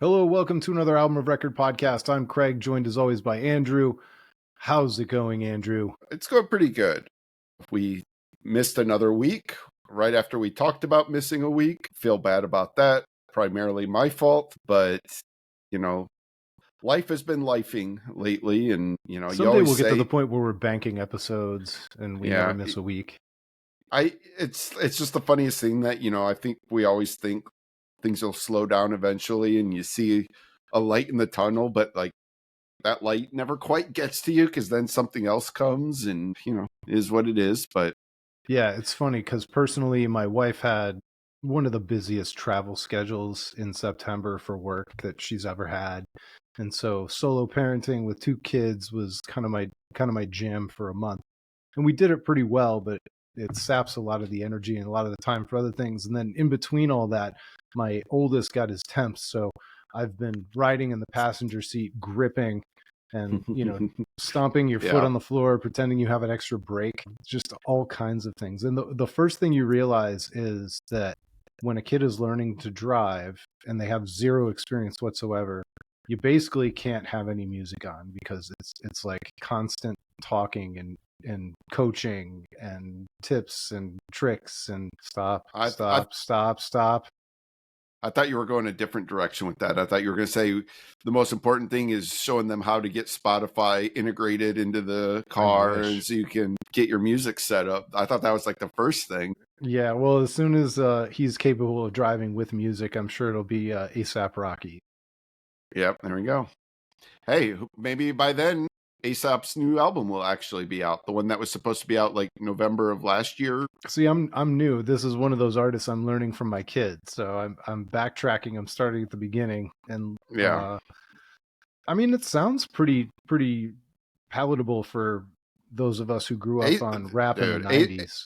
Hello, welcome to another Album of Record podcast. I'm Craig, joined as always by Andrew. How's it going, Andrew? It's going pretty good. We missed another week right after we talked about missing a week. Feel bad about that. Primarily my fault, but life has been lifing lately, and Someday you always we'll get to say, the point where we're banking episodes and we never miss a week. It's just the funniest thing that I think we always think things will slow down eventually, and you see a light in the tunnel, but like that light never quite gets to you because then something else comes, and is what it is. But yeah, it's funny because personally, my wife had one of the busiest travel schedules in September for work that she's ever had, and so solo parenting with two kids was kind of my jam for a month, and we did it pretty well, but it saps a lot of the energy and a lot of the time for other things. And then in between all that, my oldest got his temps, so I've been riding in the passenger seat, gripping and stomping your foot on the floor, pretending you have an extra brake, just all kinds of things. And the first thing you realize is that when a kid is learning to drive and they have zero experience whatsoever, you basically can't have any music on because it's like constant talking and coaching and tips and tricks and stop. I thought you were going a different direction with that. I thought you were going to say the most important thing is showing them how to get Spotify integrated into the car and so you can get your music set up. I thought that was like the first thing. Yeah, well, as soon as he's capable of driving with music, I'm sure it'll be A$AP Rocky. Yep, there we go. Hey, maybe by then A$AP's new album will actually be out. The one that was supposed to be out like November of last year. See, I'm new. This is one of those artists I'm learning from my kids. So I'm backtracking. I'm starting at the beginning. And I mean, it sounds pretty palatable for those of us who grew up on rap in the 90s.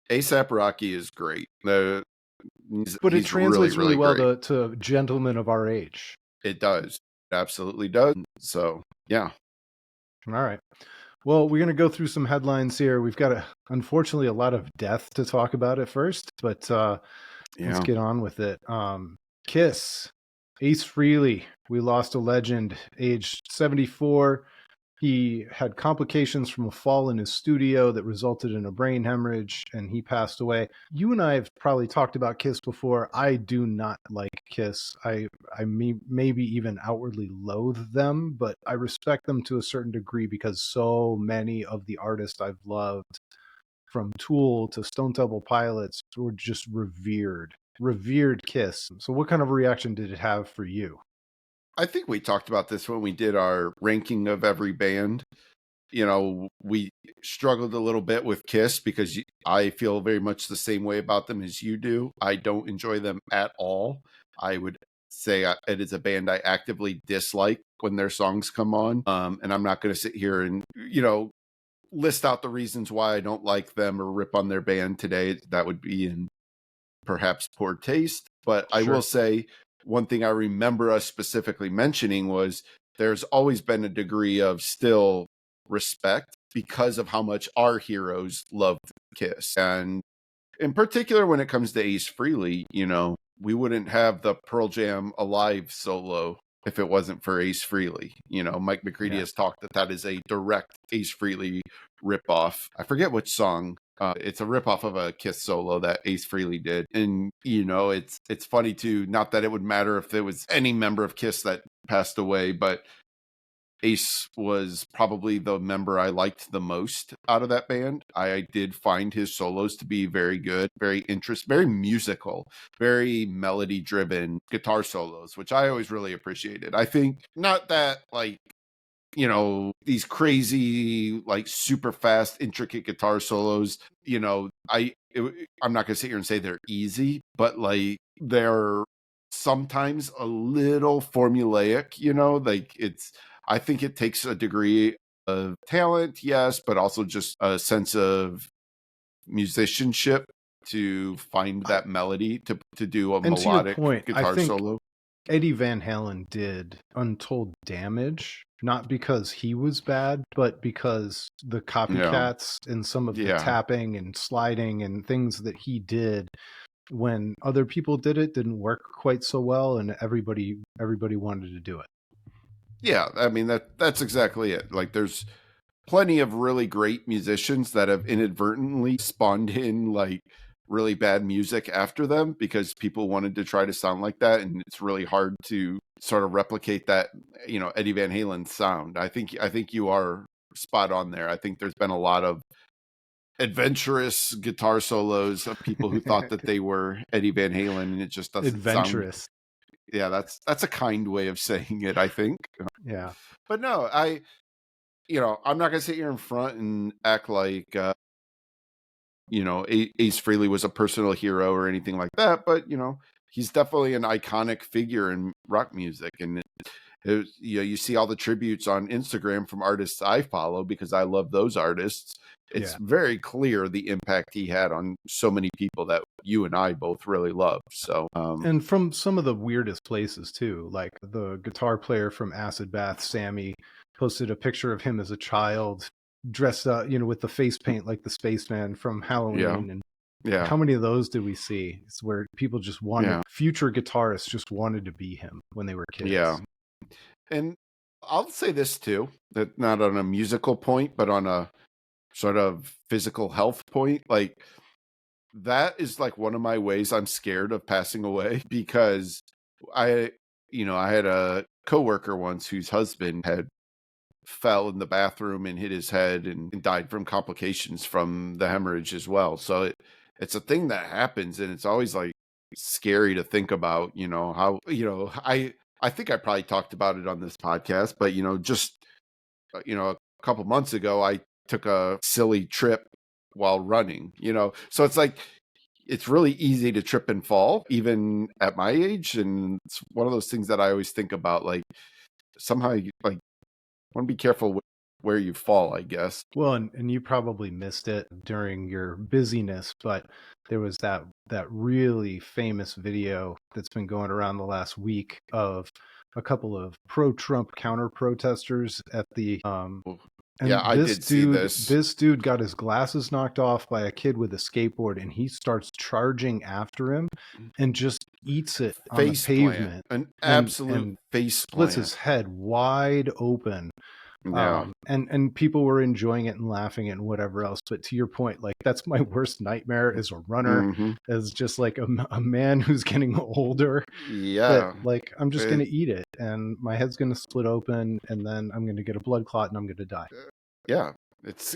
A$AP Rocky is great. But it translates really well to gentlemen of our age. It does. It absolutely does. So, yeah. All right. Well, we're going to go through some headlines here. We've got, unfortunately, a lot of death to talk about at first, but let's get on with it. Kiss, Ace Frehley. We lost a legend, aged 74. He had complications from a fall in his studio that resulted in a brain hemorrhage, and he passed away. You and I have probably talked about Kiss before. I do not like Kiss. I maybe even outwardly loathe them, but I respect them to a certain degree because so many of the artists I've loved, from Tool to Stone Temple Pilots, were just revered Kiss. So what kind of reaction did it have for you? I think we talked about this when we did our ranking of every band. We struggled a little bit with Kiss because I feel very much the same way about them as you do. I don't enjoy them at all. I would say it is a band I actively dislike when their songs come on. And I'm not going to sit here and, list out the reasons why I don't like them or rip on their band today. That would be in perhaps poor taste. But I will say, one thing I remember us specifically mentioning was there's always been a degree of still respect because of how much our heroes loved Kiss. And in particular, when it comes to Ace Frehley, we wouldn't have the Pearl Jam Alive solo if it wasn't for Ace Frehley. Mike McCready has talked that is a direct Ace Frehley ripoff. I forget which song. It's a ripoff of a Kiss solo that Ace Frehley did. And, it's funny too, not that it would matter if there was any member of Kiss that passed away, but Ace was probably the member I liked the most out of that band. I did find his solos to be very good, very interesting, very musical, very melody driven guitar solos, which I always really appreciated. I think not that these crazy, like super fast, intricate guitar solos, I'm not going to sit here and say they're easy, but like they're sometimes a little formulaic, I think it takes a degree of talent, yes, but also just a sense of musicianship to find that melody to do a melodic guitar solo. Eddie Van Halen did untold damage, not because he was bad, but because the copycats and some of the tapping and sliding and things that he did when other people did it, didn't work quite so well, and everybody wanted to do it. Yeah, I mean that's exactly it. Like there's plenty of really great musicians that have inadvertently spawned in like really bad music after them because people wanted to try to sound like that, and it's really hard to sort of replicate that, you know, Eddie Van Halen sound. I think you are spot on there. I think there's been a lot of adventurous guitar solos of people who thought that they were Eddie Van Halen, and it just doesn't sound. Adventurous. Yeah, that's a kind way of saying it, I think. Yeah. But no, I'm not gonna sit here in front and act like Ace Frehley was a personal hero or anything like that. But he's definitely an iconic figure in rock music, and you see all the tributes on Instagram from artists I follow because I love those artists. It's very clear the impact he had on so many people that you and I both really love. So, and from some of the weirdest places too, like the guitar player from Acid Bath, Sammy, posted a picture of him as a child dressed up, with the face paint like the spaceman from Halloween. And yeah, how many of those do we see? It's where people just wanted, future guitarists just wanted to be him when they were kids. Yeah. And I'll say this too, that not on a musical point, but on a sort of physical health point. Like that is like one of my ways I'm scared of passing away because I had a coworker once whose husband had fell in the bathroom and hit his head and died from complications from the hemorrhage as well. So it's a thing that happens, and it's always like scary to think about, how, I think I probably talked about it on this podcast, but just a couple months ago I took a silly trip while running, so it's like it's really easy to trip and fall even at my age, and it's one of those things that I always think about, like somehow you like want to be careful where you fall, I guess. Well, and you probably missed it during your busyness, but there was that really famous video that's been going around the last week of a couple of pro-Trump counter-protesters at the and yeah, I did see this. This dude got his glasses knocked off by a kid with a skateboard, and he starts charging after him and just eats it on the pavement. An absolute face splits his head wide open. Yeah. And people were enjoying it and laughing and whatever else. But to your point, like that's my worst nightmare as a runner, as just like a man who's getting older. Yeah. That, like I'm just going to eat it and my head's going to split open and then I'm going to get a blood clot and I'm going to die. Yeah. It's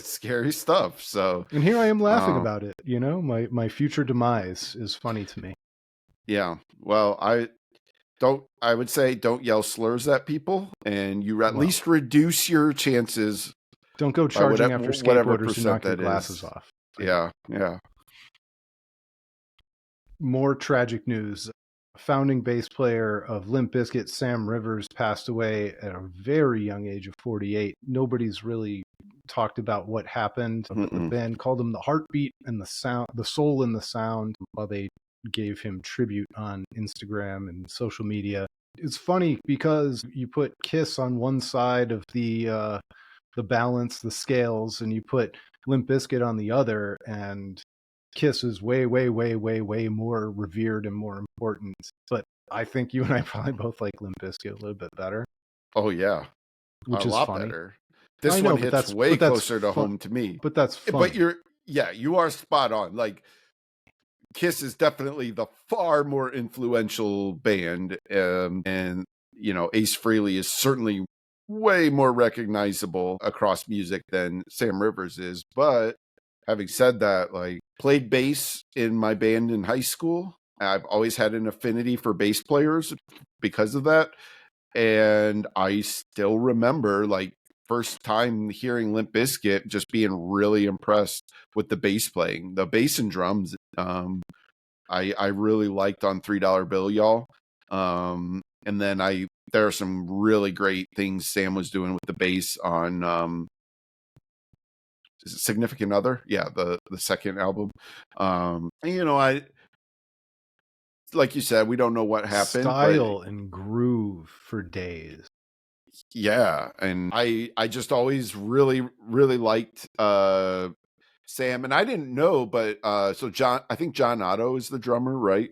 scary stuff. So, and here I am laughing about it. My future demise is funny to me. Yeah. Well, I would say don't yell slurs at people, and you at least reduce your chances. Don't go charging after skateboarders who knock your glasses off. Yeah. More tragic news. Founding bass player of Limp Bizkit, Sam Rivers, passed away at a very young age of 48. Nobody's really talked about what happened, but the band called him the heartbeat and the soul in the sound, while they gave him tribute on Instagram and social media. It's funny because you put Kiss on one side of the balance, the scales, and you put Limp Bizkit on the other, and Kiss is way, way, way, way, way more revered and more important. But I think you and I probably both like Limp Bizkit a little bit better. Oh yeah, which is lot funny. Better. This one hits way closer to home to me. But that's funny. But you are spot on. Like Kiss is definitely the far more influential band, and Ace Frehley is certainly way more recognizable across music than Sam Rivers is. But having said that, like played bass in my band in high school. I've always had an affinity for bass players because of that. And I still remember like first time hearing Limp Bizkit, just being really impressed with the bass playing, the bass and drums. I really liked on $3 Bill, y'all. And then there are some really great things Sam was doing with the bass on is it Significant Other? Yeah, the second album. I like you said, we don't know what happened. Style and groove for days. Yeah, and I just always really, really liked Sam, and I didn't know, but so John, I think John Otto is the drummer, right?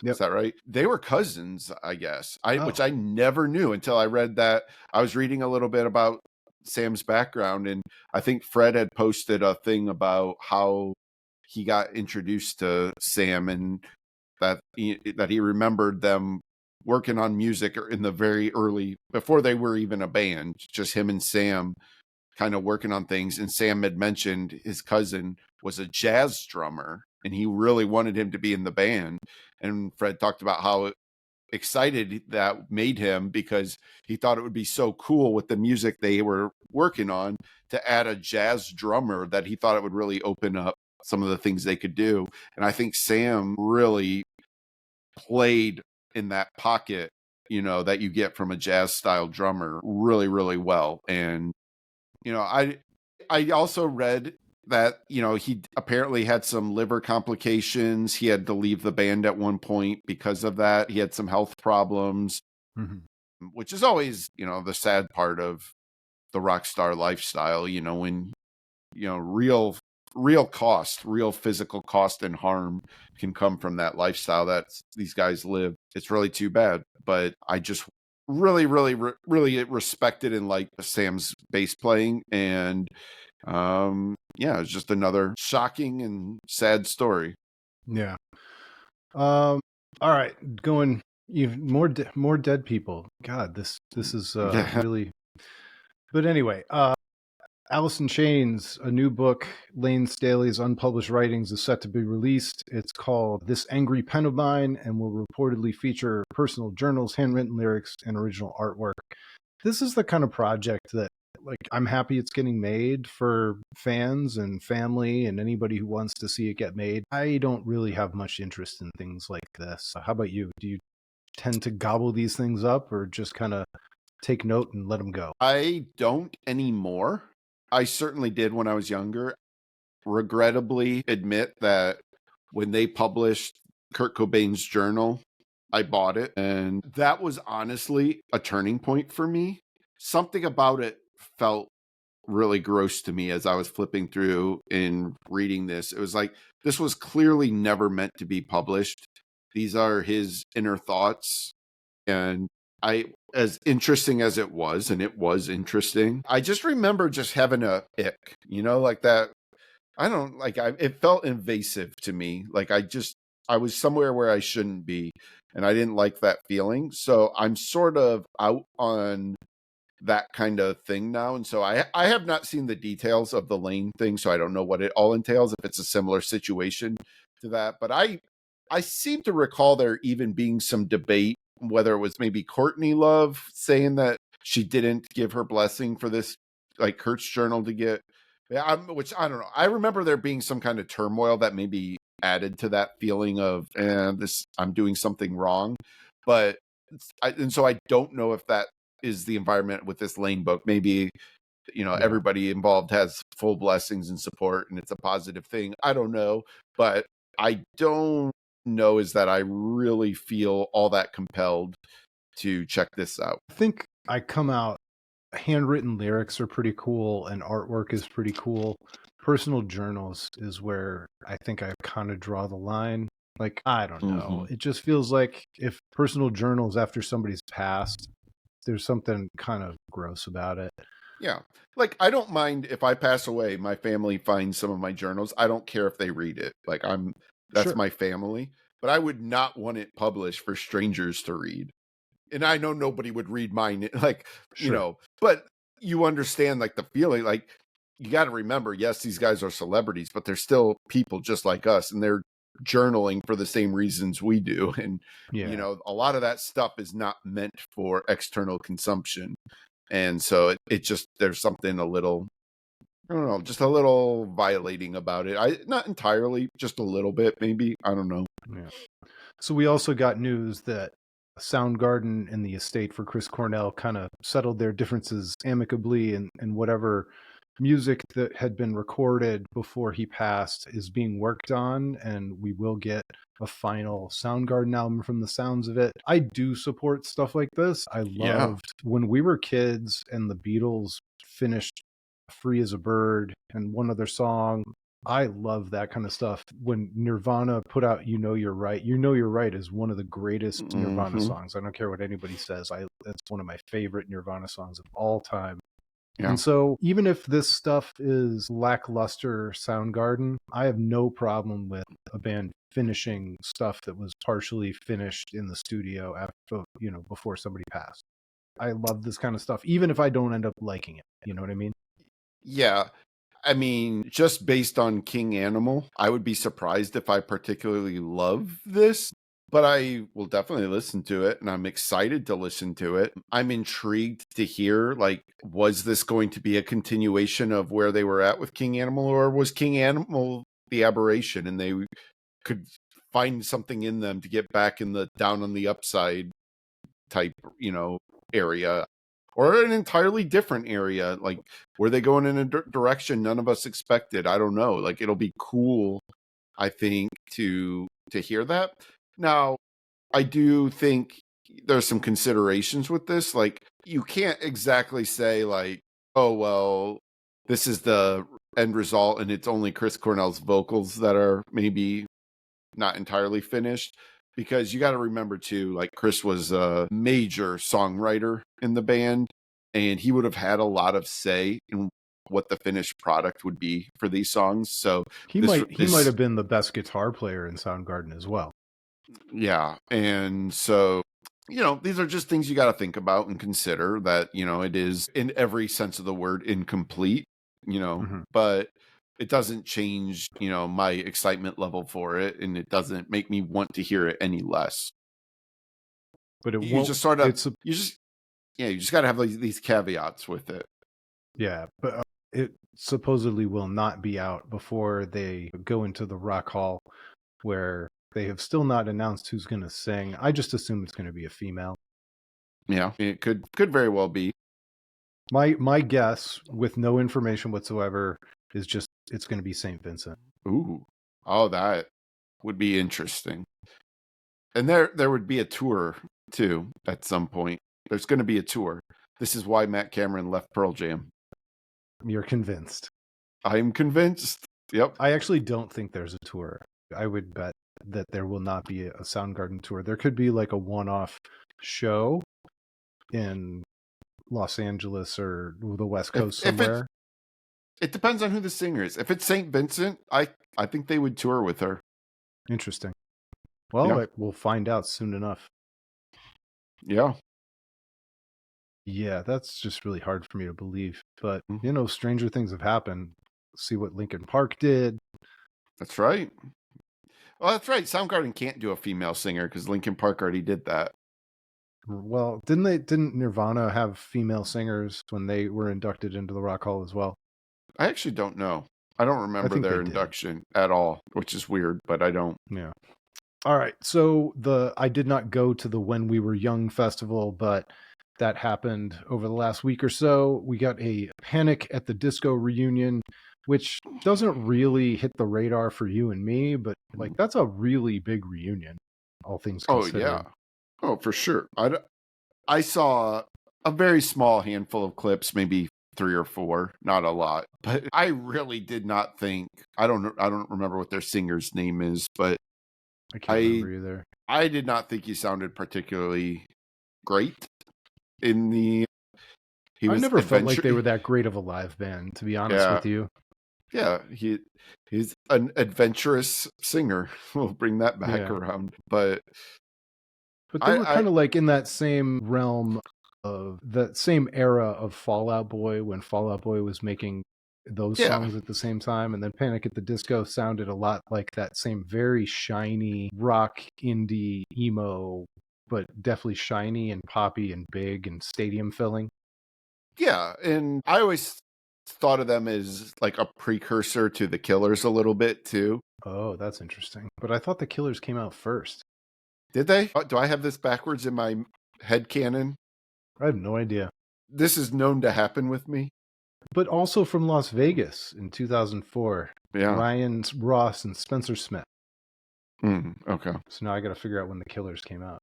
Is Yep. that right? They were cousins, I guess. Which Oh. I never knew until I read that. I was reading a little bit about Sam's background, and I think Fred had posted a thing about how he got introduced to Sam, and that he remembered them working on music in the very early, before they were even a band, just him and Sam kind of working on things. And Sam had mentioned his cousin was a jazz drummer and he really wanted him to be in the band. And Fred talked about how excited that made him, because he thought it would be so cool with the music they were working on to add a jazz drummer, that he thought it would really open up some of the things they could do. And I think Sam really played in that pocket, that you get from a jazz style drummer really, really well. And, I also read that, he apparently had some liver complications. He had to leave the band at one point because of that. He had some health problems, Mhm. which is always, the sad part of the rock star lifestyle, when, real cost, real physical cost and harm can come from that lifestyle that these guys live. It's really too bad. But I just really, really, really respected and liked Sam's bass playing. And yeah, it's just another shocking and sad story. Yeah. All right, going even more dead people. God, this is Yeah. really. But anyway, Alice in Chains, a new book, Lane Staley's unpublished writings, is set to be released. It's called This Angry Pen of Mine and will reportedly feature personal journals, handwritten lyrics, and original artwork. This is the kind of project that, like, I'm happy it's getting made for fans and family and anybody who wants to see it get made. I don't really have much interest in things like this. How about you? Do you tend to gobble these things up or just kind of take note and let them go? I don't anymore. I certainly did when I was younger. Regrettably admit that when they published Kurt Cobain's journal, I bought it. And that was honestly a turning point for me. Something about it felt really gross to me as I was flipping through and reading this. It was like, this was clearly never meant to be published. These are his inner thoughts. And as interesting as it was, and it was interesting, I just remember just having a ick, like that. I don't like, it felt invasive to me. Like I was somewhere where I shouldn't be, and I didn't like that feeling. So I'm sort of out on that kind of thing now. And so I have not seen the details of the Lane thing, so I don't know what it all entails, if it's a similar situation to that. But I seem to recall there even being some debate whether it was maybe Courtney Love saying that she didn't give her blessing for this, like Kurt's journal to get, yeah, which I don't know. I remember there being some kind of turmoil that maybe added to that feeling of, this, I'm doing something wrong. But and so I don't know if that is the environment with this Lane book. Maybe, Yeah. everybody involved has full blessings and support and it's a positive thing. I don't know. But I don't know is that I really feel all that compelled to check this out. I think I come out, handwritten lyrics are pretty cool and artwork is pretty cool. Personal journals is where I think I kind of draw the line. Like, I don't know. Mm-hmm. It just feels like if personal journals after somebody's passed, there's something kind of gross about it. Yeah. Like, I don't mind if I pass away, my family finds some of my journals. I don't care if they read it. Like, that's Sure. my family, but I would not want it published for strangers to read. And I know nobody would read mine, like, Sure. but you understand, like, the feeling, like, you got to remember, yes, these guys are celebrities, but they're still people just like us, and they're journaling for the same reasons we do. And, Yeah. a lot of that stuff is not meant for external consumption. And so it just, there's something a little, I don't know, just a little violating about it. Not entirely, just a little bit, maybe. I don't know. Yeah. So we also got news that Soundgarden and the estate for Chris Cornell kind of settled their differences amicably, and whatever music that had been recorded before he passed is being worked on, and we will get a final Soundgarden album from the sounds of it. I do support stuff like this. I Yeah. loved when we were kids and the Beatles finished Free as a Bird and one other song. I love that kind of stuff. When Nirvana put out "You Know You're Right," "You Know You're Right" is one of the greatest Nirvana Hmm. songs. I don't care what anybody says. It's one of my favorite Nirvana songs of all time. Yeah. And so, even if this stuff is lackluster Soundgarden, I have no problem with a band finishing stuff that was partially finished in the studio after, before somebody passed. I love this kind of stuff, even if I don't end up liking it. You know what I mean? Yeah. I mean, just based on King Animal, I would be surprised if I particularly love this, but I will definitely listen to it and I'm excited to listen to it. I'm intrigued to hear, like, was this going to be a continuation of where they were at with King Animal, or was King Animal the aberration and they could find something in them to get back in the down on the upside type, area, or an entirely different area? Like, were they going in a direction none of us expected? I don't know. Like, it'll be cool, I think, to hear that. Now, I do think there's some considerations with this. Like, you can't exactly say, like, oh well, this is the end result and it's only Chris Cornell's vocals that are maybe not entirely finished, because you got to remember too, like, Chris was a major songwriter in the band and he would have had a lot of say in what the finished product would be for these songs. So He this might have been the best guitar player in Soundgarden as well. yeah, and so, these are just things you got to think about and consider, that it is, in every sense of the word, incomplete, Mhm. but it doesn't change, my excitement level for it, and it doesn't make me want to hear it any less. But it You won't. just sort of, It's a you just got to have, like, these caveats with it. Yeah, but it supposedly will not be out before they go into the Rock Hall, where they have still not announced who's going to sing. I just assume it's going to be a female. Yeah, it could very well be. My guess, with no information whatsoever, is just it's going to be Saint Vincent. Ooh, oh, that would be interesting. And there would be a tour too at some point. There's going to be a tour. This is why Matt Cameron left Pearl Jam. You're convinced. I'm convinced. Yep. I actually don't think there's a tour. I would bet that there will not be a Soundgarden tour. There could be like a one-off show in Los Angeles or the West Coast If somewhere. it depends on who the singer is. If it's St. Vincent, I think they would tour with her. Interesting. Well, Yeah. we'll find out soon enough. Yeah. Yeah, that's just really hard for me to believe. But, Mhm. stranger things have happened. See what Linkin Park did. That's right. Well, that's right. Soundgarden can't do a female singer because Linkin Park already did that. Well, didn't Nirvana have female singers when they were inducted into the Rock Hall as well? I actually don't know. I don't I remember think they their did. induction at all, which is weird, but I don't. Yeah. All right. So I did not go to the When We Were Young festival, but that happened over the last week or so. We got a Panic at the Disco reunion, which doesn't really hit the radar for you and me, but like that's a really big reunion, all things Oh, considered. yeah. Oh, for sure. I saw a very small handful of clips, maybe 3 or 4, not a lot. But I really did not think, I don't remember what their singer's name is, but I can't I remember either. I did not think he sounded particularly great in the he I was never felt like adventure they were that great of a live band, to be honest yeah. with you. Yeah, he's an adventurous singer. We'll bring that back Yeah. around. But But they were I kind of like in that same realm of that same era of Fall Out Boy, when Fall Out Boy was making those yeah. songs at the same time. And then Panic at the Disco sounded a lot like that same very shiny rock, indie, emo, but definitely shiny and poppy and big and stadium filling. Yeah, and I always thought of them as like a precursor to the Killers a little bit too. Oh, that's interesting. But I thought the Killers came out first. Did they? Do I have this backwards in my head canon? I have no idea. This is known to happen with me. But also from Las Vegas in 2004. Yeah. Ryan Ross and Spencer Smith. Okay. So now I got to figure out when the Killers came out.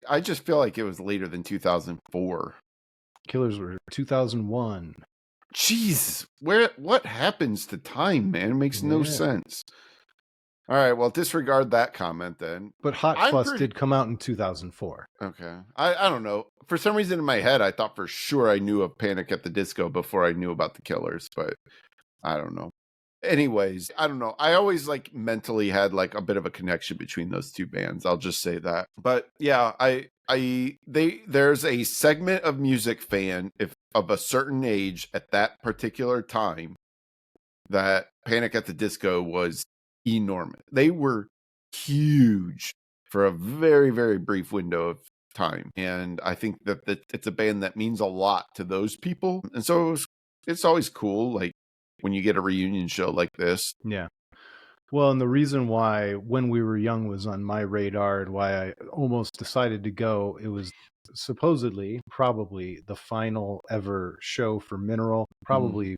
I just feel like it was later than 2004. Killers were 2001. Jeez, what happens to time, man? It makes no Yeah. sense. All right, well, disregard that comment then. But Hot I'm Fuss pretty did come out in 2004. okay. I don't know. For some reason in my head, I thought for sure I knew of Panic at the Disco before I knew about the Killers, but I don't know. Anyways, I don't know. I always like mentally had like a bit of a connection between those two bands. I'll just say that. But yeah, there's a segment of music fan if of a certain age at that particular time that Panic at the Disco was enormous. They were huge for a very, very brief window of time. And I think that it's a band that means a lot to those people. And so it's always cool, like when you get a reunion show like this. Yeah. Well, and the reason why When We Were Young was on my radar and why I almost decided to go, it was supposedly, probably the final ever show for Mineral. Probably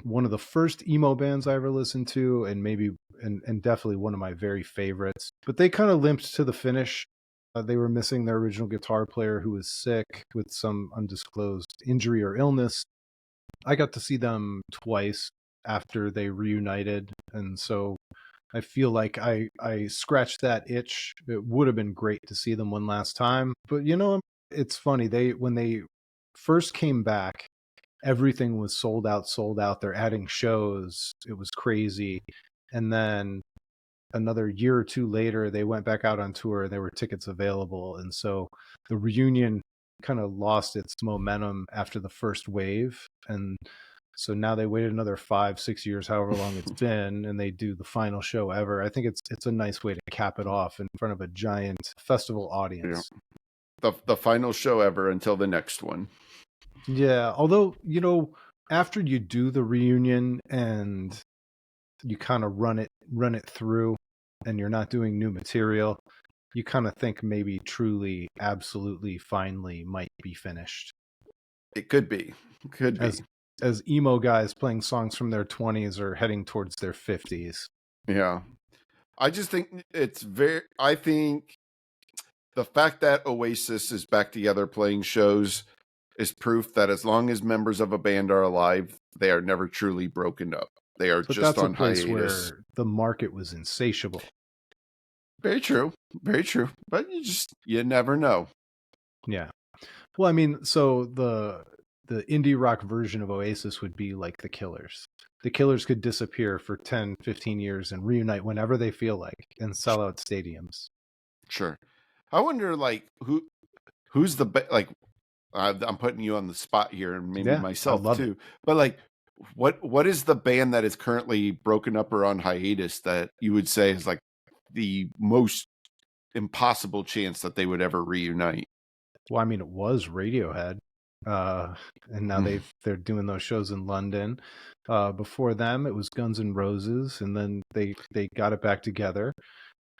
one of the first emo bands I ever listened to, and maybe and definitely one of my very favorites. But they kind of limped to the finish. They were missing their original guitar player who was sick with some undisclosed injury or illness. I got to see them twice after they reunited, and so I feel like I scratched that itch. It would have been great to see them one last time, but it's funny. When they first came back, everything was sold out, sold out. They're adding shows. It was crazy. And then another year or two later, they went back out on tour and there were tickets available. And so the reunion kind of lost its momentum after the first wave. And so now they waited another 5-6 years, however long it's been, and they do the final show ever. I think it's a nice way to cap it off in front of a giant festival audience. Yeah. The final show ever until the next one. Yeah, although, after you do the reunion and you kind of run it through and you're not doing new material, you kind of think maybe truly, absolutely, finally might be finished. It could be. Could be. As emo guys playing songs from their 20s are heading towards their 50s. Yeah. I just think I think the fact that Oasis is back together playing shows is proof that as long as members of a band are alive, they are never truly broken up. They are But just that's on a place hiatus. where the market was insatiable. Very true. Very true. But you never know. Yeah. Well, I mean, so the indie rock version of Oasis would be like the Killers. The Killers could disappear for 10, 15 years and reunite whenever they feel like and sell out stadiums. Sure. I wonder, like, who's the like. I'm putting you on the spot here, and maybe myself too. It. But like, what is the band that is currently broken up or on hiatus that you would say is like the most impossible chance that they would ever reunite? Well, I mean, it was Radiohead, and now they're doing those shows in London. Before them, it was Guns N' Roses, and then they got it back together.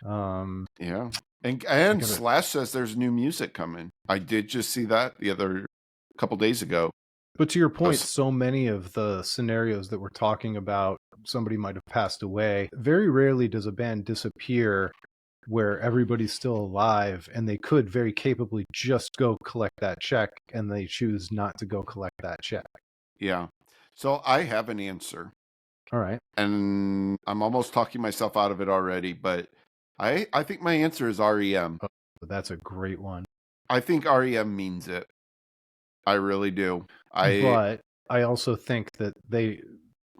Yeah, and Slash says there's new music coming. I did just see that the other couple days ago. But to your point, so many of the scenarios that we're talking about, somebody might have passed away. Very rarely does a band disappear where everybody's still alive and they could very capably just go collect that check, and they choose not to go collect that check. Yeah. So I have an answer. All right. And I'm almost talking myself out of it already, but I think my answer is REM. Oh, that's a great one. I think REM means it. I really do. But I also think that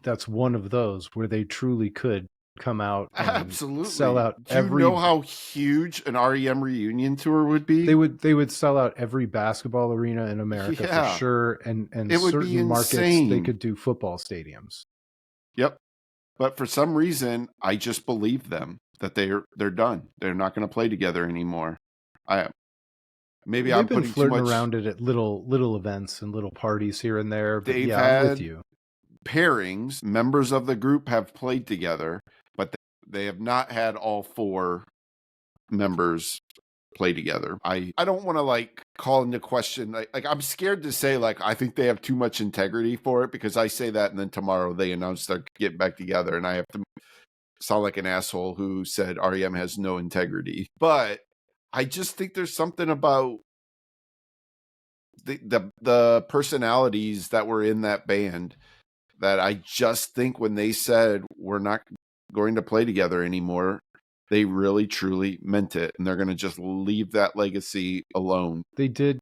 that's one of those where they truly could come out and absolutely sell out every. Do you know how huge an REM reunion tour would be? They would sell out every basketball arena in America for sure, and it would certain be markets they could do football stadiums. Yep. But for some reason, I just believe them that they're done. They're not going to play together anymore. Maybe I'm putting flirting too much around it at little events and little parties here and there. But they've had I'm with you. Pairings. Members of the group have played together, but they have not had all four members play together. I don't want to like call into question like I'm scared to say like I think they have too much integrity for it, because I say that and then tomorrow they announce they're getting back together and I have to sound like an asshole who said REM has no integrity. But I just think there's something about the personalities that were in that band, that I just think when they said we're not going to play together anymore, they really truly meant it, and they're going to just leave that legacy alone. They did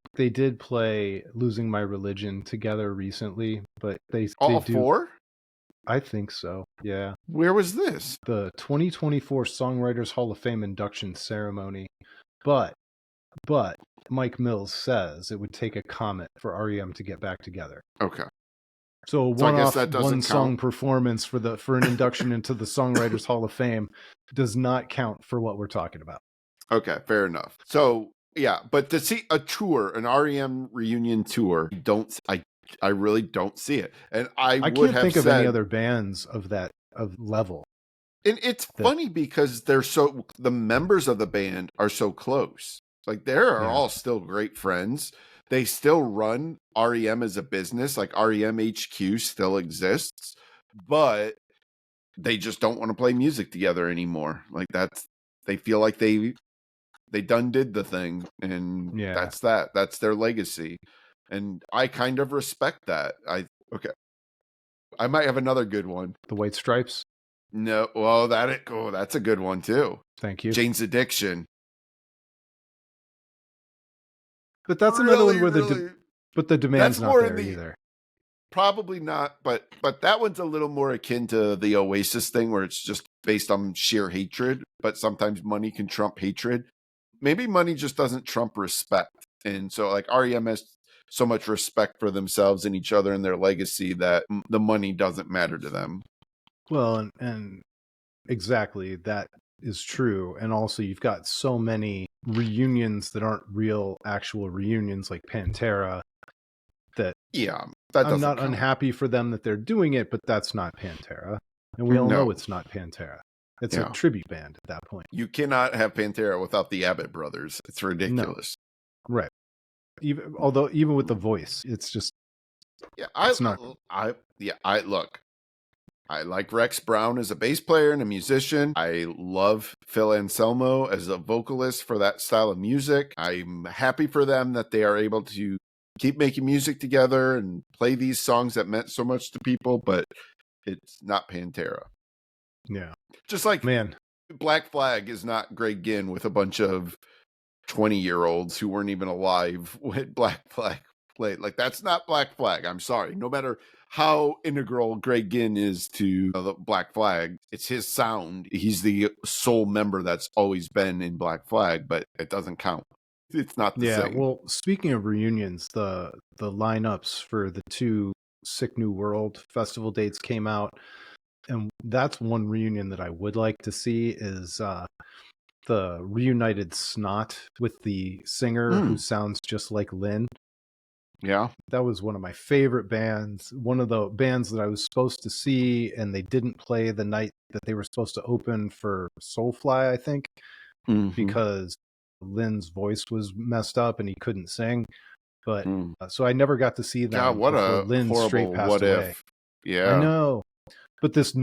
play Losing My Religion together recently, but they All do. four? I think so. Yeah. Where was this? The 2024 Songwriters Hall of Fame induction ceremony. But Mike Mills says it would take a comet for REM to get back together. Okay. So a So I guess one-off that doesn't one-song count. performance for an induction into the Songwriters Hall of Fame does not count for what we're talking about. Okay, fair enough. So yeah, but to see a tour, an REM reunion tour, I really don't see it. And I would can't have think of said, any other bands of that level. and it's funny because the members of the band are so close. Like they are all still great friends. They still run REM as a business. Like REM HQ still exists, but they just don't want to play music together anymore. Like they feel like they done did the thing, and that's that. That's their legacy. And I kind of respect that. I might have another good one. The White Stripes? No, well, that's a good one too. Thank you. Jane's Addiction. But that's another one where but the demand's not there either. Probably not, but that one's a little more akin to the Oasis thing, where it's just based on sheer hatred, but sometimes money can trump hatred. Maybe money just doesn't trump respect. And so like REM has so much respect for themselves and each other and their legacy that the money doesn't matter to them. Well, and exactly, that is true. And also you've got so many reunions that aren't real actual reunions, like Pantera, that I'm not unhappy for them that they're doing it, but that's not Pantera. And we all know it's not Pantera. It's a tribute band at that point. You cannot have Pantera without the Abbott brothers. It's ridiculous. No. Right. Even with the voice, it's just I like Rex Brown as a bass player and a musician. I love Phil Anselmo as a vocalist for that style of music. I'm happy for them that they are able to keep making music together and play these songs that meant so much to people, but it's not Pantera. Yeah. Just like Black Flag is not Greg Ginn with a bunch of 20-year-olds who weren't even alive when Black Flag played. Like, that's not Black Flag. I'm sorry. No matter how integral Greg Ginn is to the Black Flag, it's his sound. He's the sole member that's always been in Black Flag, but it doesn't count. It's not the same. Well, speaking of reunions, the lineups for the 2 Sick New World festival dates came out, and that's one reunion that I would like to see is the reunited Snot with the singer who sounds just like Lynn. Yeah. That was one of my favorite bands. One of the bands that I was supposed to see, and they didn't play the night that they were supposed to open for Soulfly, I think, because Lynn's voice was messed up and he couldn't sing. But so I never got to see them. God, what a Lynn straight passed away. Yeah, I know. But this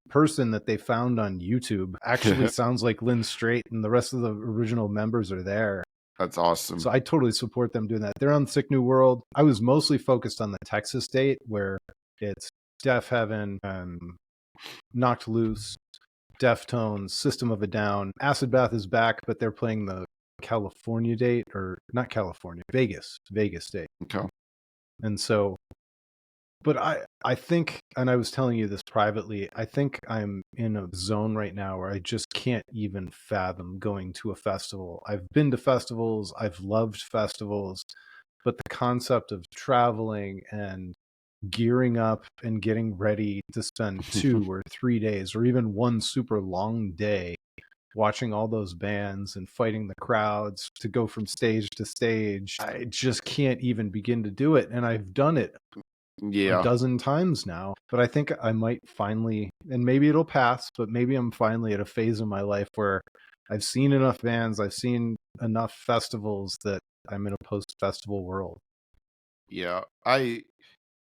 person that they found on YouTube actually sounds like Lynn Straight, and the rest of the original members are there. That's awesome. So I totally support them doing that. They're on Sick New World. I was mostly focused on the Texas date, where it's Deaf Heaven, Knocked Loose, Deftones, System of a Down. Acid Bath is back, but they're playing the California date, or not California, Vegas date. Okay. And so, but I think, and I was telling you this privately, I think I'm in a zone right now where I just can't even fathom going to a festival. I've been to festivals, I've loved festivals, but the concept of traveling and gearing up and getting ready to spend 2 or 3 days, or even one super long day watching all those bands and fighting the crowds to go from stage to stage, I just can't even begin to do it. And I've done it a dozen times now, but I think I might finally, and maybe it'll pass, but maybe I'm finally at a phase in my life where I've seen enough bands, I've seen enough festivals that I'm in a post-festival world. Yeah.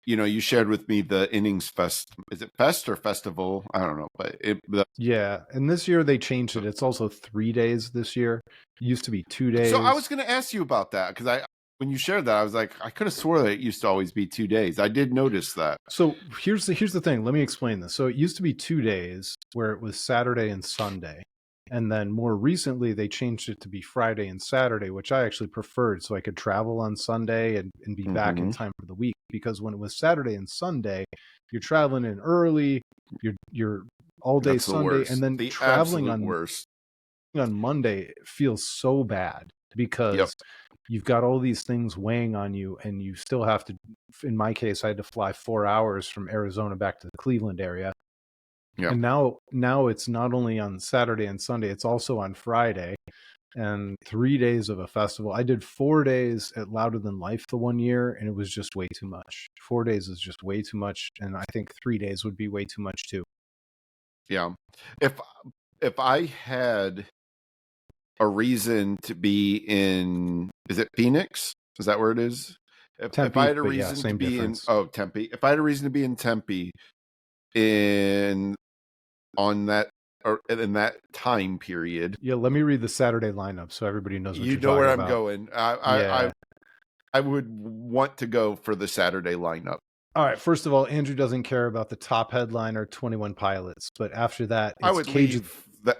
You shared with me the Innings Fest. Is it Fest or Festival? I don't know, but and this year they changed it. It's also 3 days this year. It used to be 2 days. So I was going to ask you about that, because when you shared that, I was like, I could have swore that it used to always be 2 days. I did notice that. So here's the thing. Let me explain this. So it used to be 2 days where it was Saturday and Sunday. And then more recently, they changed it to be Friday and Saturday, which I actually preferred. So I could travel on Sunday and be back in time for the week. Because when it was Saturday and Sunday, you're traveling in early, you're all day That's the Sunday, worst. and then The traveling absolute worst. on Monday feels so bad because you've got all these things weighing on you, and you still have to. In my case, I had to fly 4 hours from Arizona back to the Cleveland area. Yeah. And now it's not only on Saturday and Sunday, it's also on Friday, and 3 days of a festival. I did 4 days at Louder Than Life the one year, and it was just way too much. 4 days is just way too much, and I think 3 days would be way too much too. Yeah. If I had a reason to be in, is it Phoenix? Is that where it is? If I had a reason to be difference. in Tempe, if I had a reason to be in Tempe on that or in that time period. Yeah, let me read the Saturday lineup so everybody knows what You you're know where I'm about. going. I would want to go for the Saturday lineup. All right, first of all, Andrew doesn't care about the top headliner, 21 Pilots, but after that, I would leave that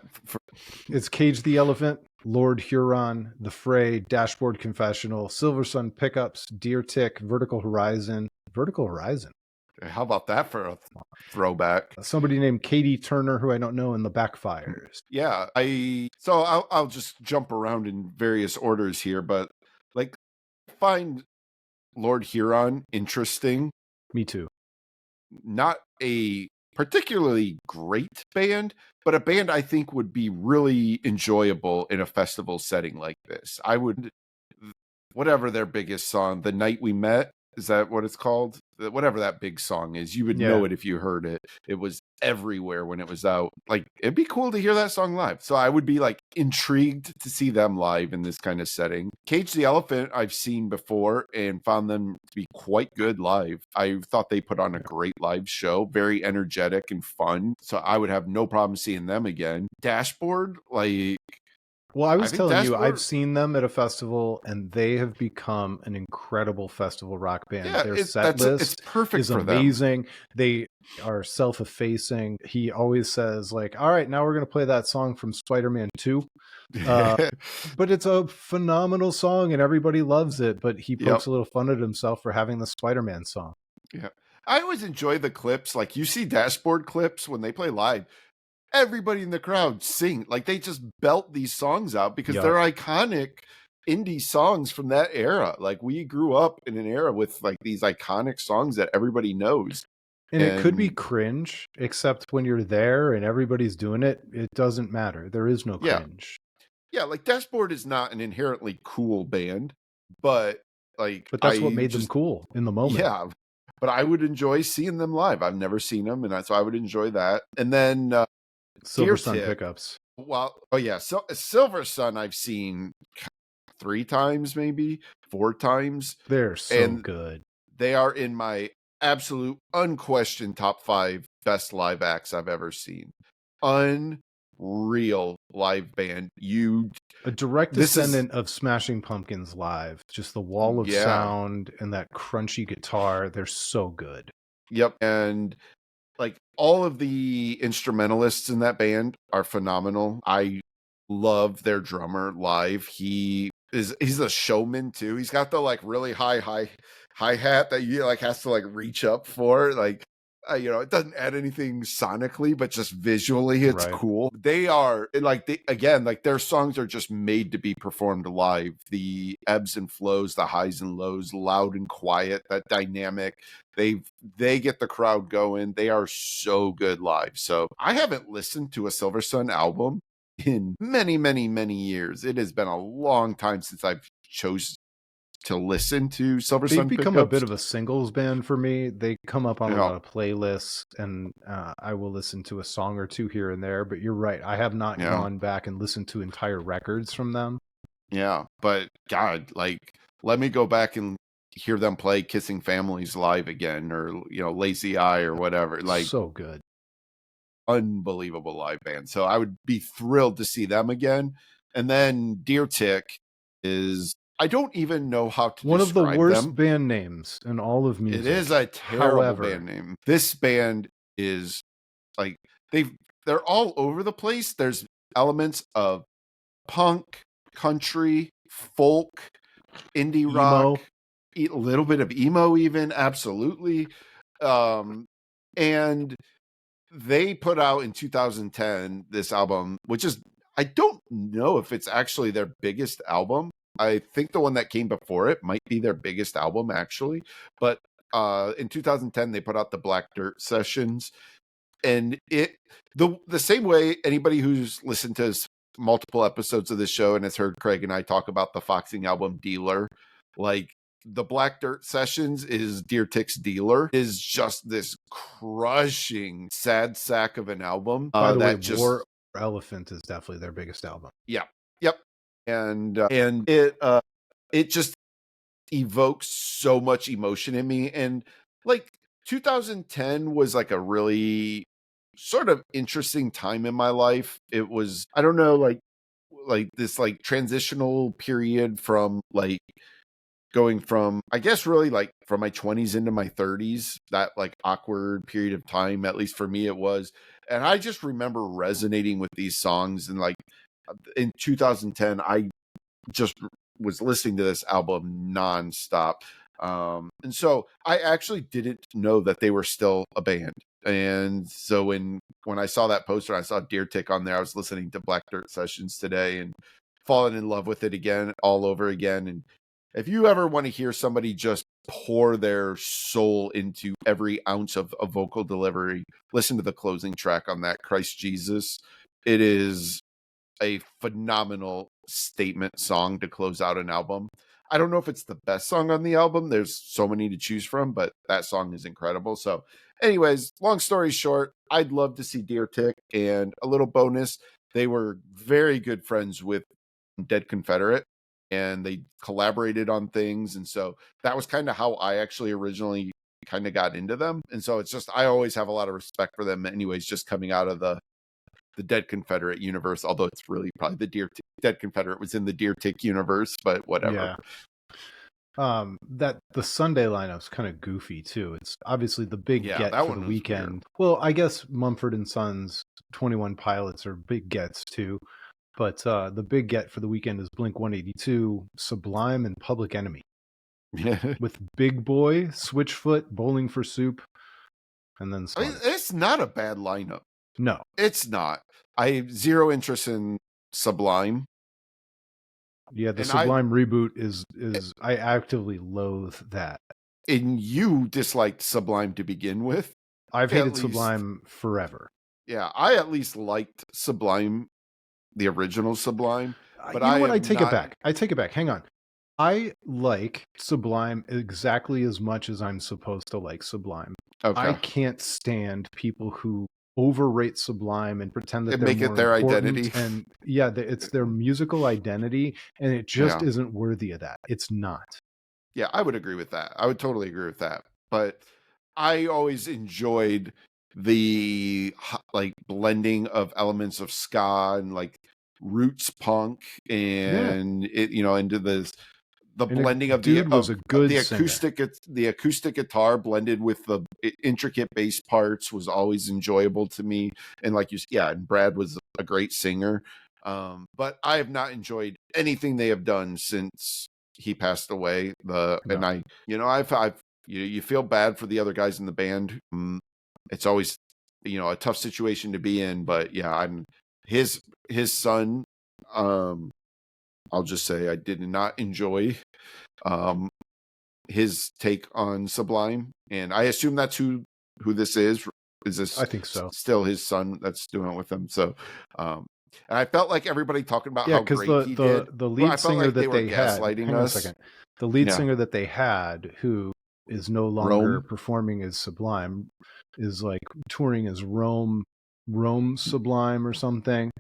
it's Cage the Elephant, Lord Huron, The Fray, Dashboard Confessional, Silver Sun Pickups, Deer Tick, Vertical Horizon. How about that for a throwback? Somebody named Katie Turner, who I don't know, and the Backfires. Yeah, I'll just jump around in various orders here, but like, find Lord Huron interesting. Me too. Not a particularly great band, but a band I think would be really enjoyable in a festival setting like this. I would, whatever their biggest song, The Night We Met, is that what it's called? Whatever that big song is, you would know it if you heard it. It was everywhere when it was out. Like, it'd be cool to hear that song live. So I would be like intrigued to see them live in this kind of setting. Cage the Elephant I've seen before and found them to be quite good live. I thought they put on a great live show, very energetic and fun. So I would have no problem seeing them again. Dashboard, like, well, I was telling you, I've seen them at a festival, and they have become an incredible festival rock band. Yeah, their set list is amazing. Them. They are self-effacing. He always says, like, all right, now we're going to play that song from Spider-Man 2. But it's a phenomenal song, and everybody loves it. But he pokes a little fun at himself for having the Spider-Man song. Yeah. I always enjoy the clips. Like, you see Dashboard clips when they play live. Everybody in the crowd sing, like, they just belt these songs out because they're iconic indie songs from that era. Like, we grew up in an era with like these iconic songs that everybody knows. And it could be cringe, except when you're there and everybody's doing it, it doesn't matter. There is no cringe. Yeah, like Dashboard is not an inherently cool band, but that's what made them cool in the moment. Yeah, but I would enjoy seeing them live. I've never seen them, and so I would enjoy that. And then Silver Sun Pickups. Well, so Silver Sun I've seen 3 times, maybe 4 times. They're so good. They are in my absolute unquestioned top 5 best live acts I've ever seen. Unreal live band. A direct descendant of Smashing Pumpkins live. Just the wall of sound and that crunchy guitar. They're so good. Yep. And like, all of the instrumentalists in that band are phenomenal. I love their drummer live. He's a showman too. He's got the like really high hi-hat that you like has to like reach up for. Like, it doesn't add anything sonically, but just visually it's cool. They are like, their songs are just made to be performed live. The ebbs and flows, the highs and lows, loud and quiet, that dynamic, they get the crowd going. They are so good live. So I haven't listened to a Silver Sun album in many, many, many years. It has been a long time since I've chosen to listen to Silver Sun. They've become a bit of a singles band for me. They come up on a lot of playlists, and I will listen to a song or two here and there. But you're right, I have not gone back and listened to entire records from them. Yeah, but God, like, let me go back and hear them play Kissing Families live again, or Lazy Eye or whatever. Like, so good, unbelievable live band. So I would be thrilled to see them again. And then Deer Tick is I don't even know how to One of the describe worst them. band names in all of music. It is a terrible band name. This band is like they're all over the place. There's elements of punk, country, folk, indie Emo. rock, a little bit of emo even, absolutely. And they put out in 2010 this album, which is, I don't know if it's actually their biggest album. I think the one that came before it might be their biggest album actually, but in 2010 they put out the Black Dirt Sessions, and the same way anybody who's listened to multiple episodes of this show and has heard Craig and I talk about the Foxing album Dealer, like the Black Dirt Sessions is Deer Tick's Dealer, is just this crushing sad sack of an album. By the way, just War Elephant is definitely their biggest album. Yeah. Yep. And it just evokes so much emotion in me. And like 2010 was like a really sort of interesting time in my life. It was, I don't know, like this like transitional period from like going from, I guess, really like from my 20s into my 30s, that like awkward period of time, at least for me it was. And I just remember resonating with these songs. And like in 2010, I just was listening to this album nonstop. And so I actually didn't know that they were still a band. And so when I saw that poster, I saw Deer Tick on there, I was listening to Black Dirt Sessions today and fallen in love with it again, all over again. And if you ever want to hear somebody just pour their soul into every ounce of a vocal delivery, listen to the closing track on that, Christ Jesus. It is a phenomenal statement song to close out an album. I don't know if it's the best song on the album. There's so many to choose from, but that song is incredible. So anyways, long story short, I'd love to see Deer Tick. And a little bonus, they were very good friends with Dead Confederate, and they collaborated on things. And so that was kind of how I actually originally kind of got into them. And so it's just, I always have a lot of respect for them anyways, just coming out of the Dead Confederate universe, although it's really probably the Dead Confederate was in the Deer Tick universe, but whatever. Yeah. That the Sunday lineup's kind of goofy too. It's obviously the big get for the weekend. Weird. Well, I guess Mumford and Sons 21 Pilots are big gets too, but the big get for the weekend is Blink 182, Sublime, and Public Enemy. With Big Boy, Switchfoot, Bowling for Soup, and then it's not a bad lineup. No, it's not. I have zero interest in Sublime. Yeah, the Sublime reboot is I actively loathe that. And you disliked Sublime to begin with. I've hated Sublime forever. Yeah, I at least liked Sublime, the original Sublime. But you know what? I take it back. I take it back. Hang on. I like Sublime exactly as much as I'm supposed to like Sublime. Okay. I can't stand people who overrate Sublime and pretend that they're make it their identity. And yeah, it's their musical identity, and it just isn't worthy of that. It's not. Yeah, I would agree with that. I would totally agree with that. But I always enjoyed the like blending of elements of ska and like roots punk and it, you know, into the blending of the acoustic guitar blended with the intricate bass parts was always enjoyable to me. And like you said, and Brad was a great singer. But I have not enjoyed anything they have done since he passed away. And I, you know, I've you feel bad for the other guys in the band. It's always, you know, a tough situation to be in, but yeah, I'm his son. I'll just say I did not enjoy his take on Sublime, and I assume that's who this is. Is this? I think so. Still his son that's doing it with him. So, and I felt like everybody talking about how great he did. The lead singer that they had. Hang on a second. The lead singer that they had, who is no longer performing as Sublime, is like touring as Rome Sublime or something.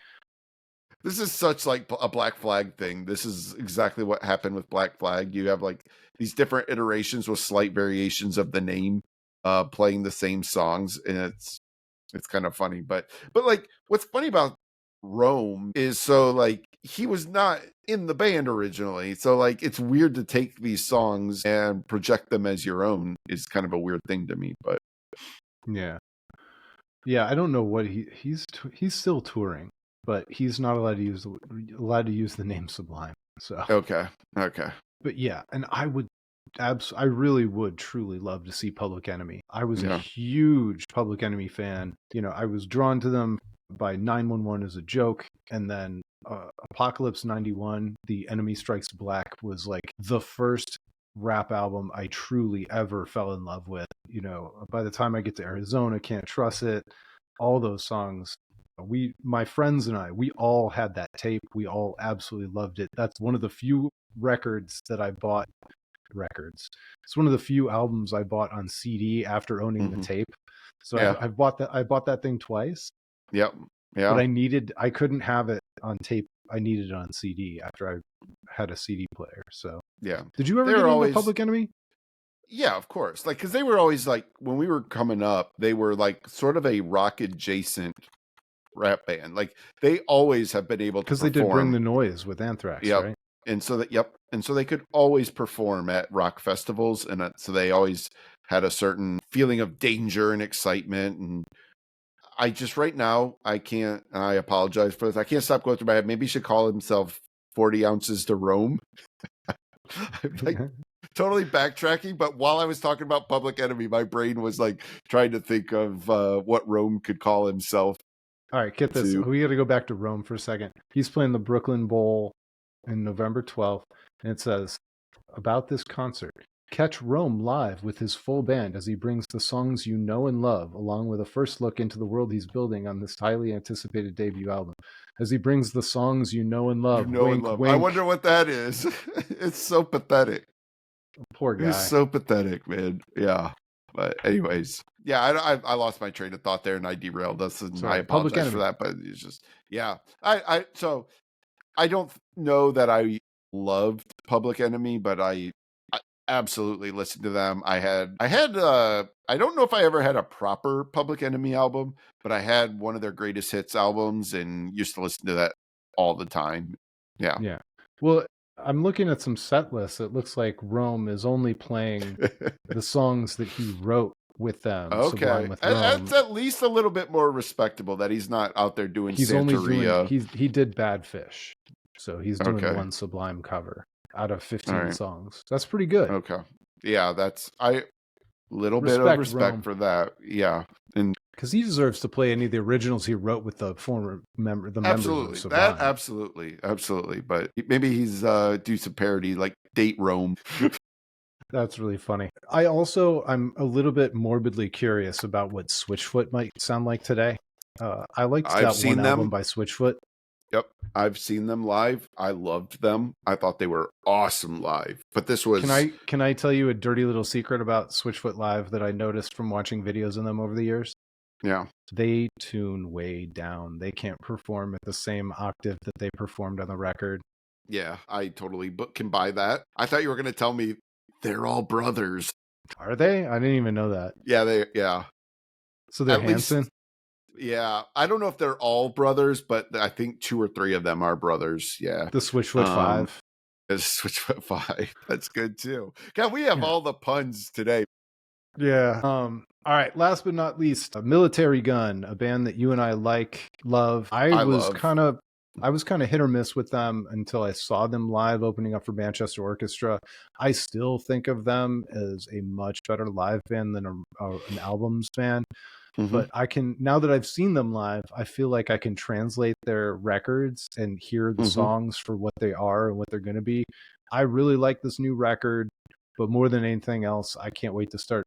This is such like a Black Flag thing. This is exactly what happened with Black Flag. You have like these different iterations with slight variations of the name, playing the same songs, and it's kind of funny. But like, what's funny about Rome is so like he was not in the band originally. So like it's weird to take these songs and project them as your own is kind of a weird thing to me, but Yeah. Yeah, I don't know what he's still touring, but he's not allowed to use the name Sublime. So okay. Okay. but yeah, and I really would truly love to see Public Enemy. I was a Yeah. huge Public Enemy fan. You know, I was drawn to them by 911 as a joke, and then Apocalypse 91, The Enemy Strikes Black was like the first rap album I truly ever fell in love with. You know, by the time I get to Arizona, Can't Trust It, all those songs, my friends and I, we all had that tape. We all absolutely loved it. That's one of the few records that I bought records. It's one of the few albums I bought on CD after owning the tape. So Yeah. I've bought that. I bought that thing twice. Yep. Yeah. But I couldn't have it on tape. I needed it on CD after I had a CD player. So yeah. did you ever They get were into always Public Enemy? Yeah, of course. Like, because they were always like, when we were coming up, they were like sort of a rock adjacent rap band. Like, they always have been able to Because perform. they did Bring the Noise with Anthrax, Yep. right? And so they could always perform at rock festivals, and so they always had a certain feeling of danger and excitement. And I just right now I can't. And I apologize for this. I can't stop going through my head. Maybe he should call himself 40 Ounces to Rome. Like totally backtracking, but while I was talking about Public Enemy, my brain was like trying to think of what Rome could call himself. All right, get this. We got to go back to Rome for a second. He's playing the Brooklyn Bowl in November 12th, and it says about this concert. Catch Rome live with his full band as he brings the songs you know and love, along with a first look into the world he's building on this highly anticipated debut album. As he brings the songs you know and love. Wink. I wonder what that is. It's so pathetic. Poor guy. It's so pathetic, man. Yeah. But anyways, yeah, I lost my train of thought there and I derailed us, and I apologize for that. But it's just, yeah, so I don't know that I loved Public Enemy, but I absolutely listened to them. I don't know if I ever had a proper Public Enemy album, but I had one of their greatest hits albums and used to listen to that all the time. Yeah. Yeah. Well, I'm looking at some set lists. It looks like Rome is only playing the songs that he wrote with them. Okay, with Rome. That's at least a little bit more respectable that he's not out there doing Santeria. He did Bad Fish, so he's doing one Sublime cover out of 15 songs. That's pretty good. Okay, yeah, that's little bit of respect Rome. For that. Yeah, and because he deserves to play any of the originals he wrote with the former members of Sublime. Absolutely. But maybe he's do some parody like Date Rome. That's really funny. I'm a little bit morbidly curious about what Switchfoot might sound like today. I liked that one album by Switchfoot. Yep, I've seen them live. I loved them. I thought they were awesome live. But this was... Can I tell you a dirty little secret about Switchfoot live that I noticed from watching videos of them over the years? Yeah. They tune way down. They can't perform at the same octave that they performed on the record. Yeah, I totally can buy that. I thought you were going to tell me they're all brothers. Are they? I didn't even know that. Yeah. So they're Hanson? Yeah. I don't know if they're all brothers, but I think 2 or 3 of them are brothers. Yeah. The Switchfoot 5. The Switchfoot 5. That's good too. God, we have all the puns today. Yeah. All right. Last but not least, Military Gun, a band that you and I love. I was kind of hit or miss with them until I saw them live opening up for Manchester Orchestra. I still think of them as a much better live band than an albums band. Mm-hmm. But now that I've seen them live, I feel like I can translate their records and hear the songs for what they are and what they're going to be. I really like this new record, but more than anything else, I can't wait to start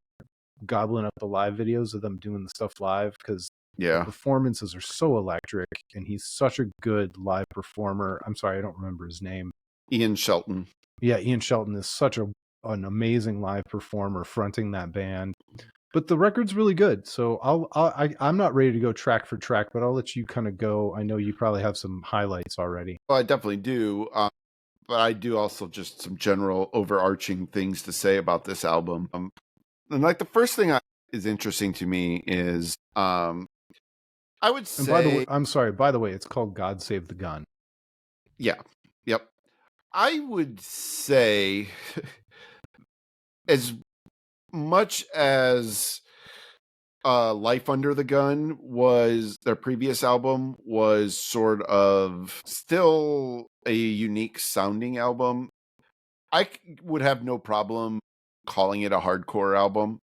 gobbling up the live videos of them doing the stuff live, because the performances are so electric and he's such a good live performer. I'm sorry, I don't remember his name. Ian Shelton. Yeah, Ian Shelton is such an amazing live performer fronting that band. But the record's really good, so I'm not ready to go track for track, but I'll let you kind of go. I know you probably have some highlights already. Well, I definitely do, but I do also just some general overarching things to say about this album. And like the first thing is interesting to me is I would And by the way, say, I'm sorry, by the way, it's called God Save the Gun. yeah, yep. I would say, as much as Life Under the Gun was their previous album, was sort of still a unique sounding album, would have no problem calling it a hardcore album.